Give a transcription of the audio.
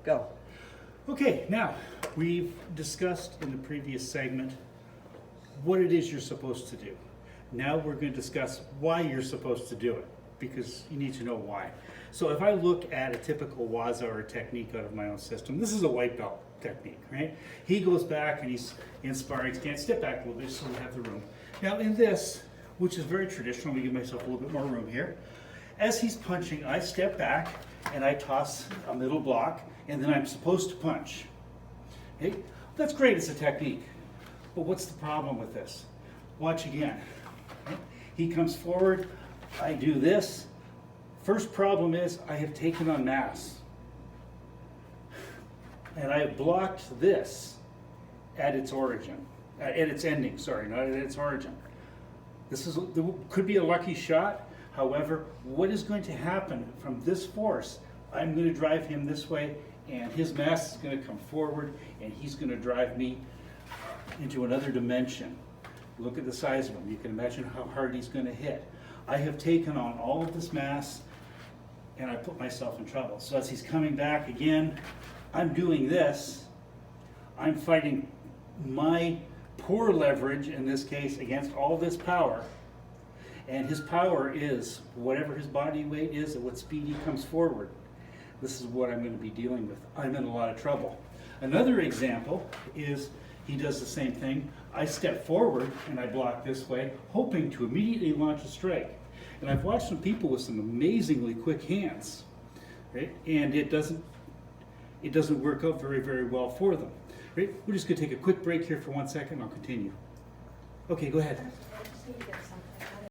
Go. Okay, now, we've discussed in the previous segment what it is you're supposed to do. Now we're going to discuss why you're supposed to do it, because you need to know why. So if I look at a typical waza or technique out of my own system, this is a white belt technique, right? He goes back and he's in sparring. Stand, step back a little bit so we have the room. Now in this, which is very traditional, let me give myself a little bit more room here. As he's punching, I step back and I toss a middle block, and then I'm supposed to punch. Okay? That's great as a technique, but what's the problem with this? Watch again. Okay? He comes forward, I do this. First problem is I have taken on mass. And I have blocked this at its origin, at its ending, sorry, not at its origin. This could be a lucky shot. However, what is going to happen from this force, I'm going to drive him this way, and his mass is going to come forward, and he's going to drive me into another dimension. Look at the size of him. You can imagine how hard he's going to hit. I have taken on all of this mass, and I put myself in trouble. So as he's coming back again, I'm doing this. I'm fighting my poor leverage, in this case, against all this power. And his power is whatever his body weight is at what speed he comes forward. This is what I'm going to be dealing with. I'm in a lot of trouble. Another example is he does the same thing. I step forward and I block this way, hoping to immediately launch a strike. And I've watched some people with some amazingly quick hands, right? And it doesn't work out very, very well for them. Right? We're just going to take a quick break here for 1 second. I'll continue. Okay, go ahead. So you get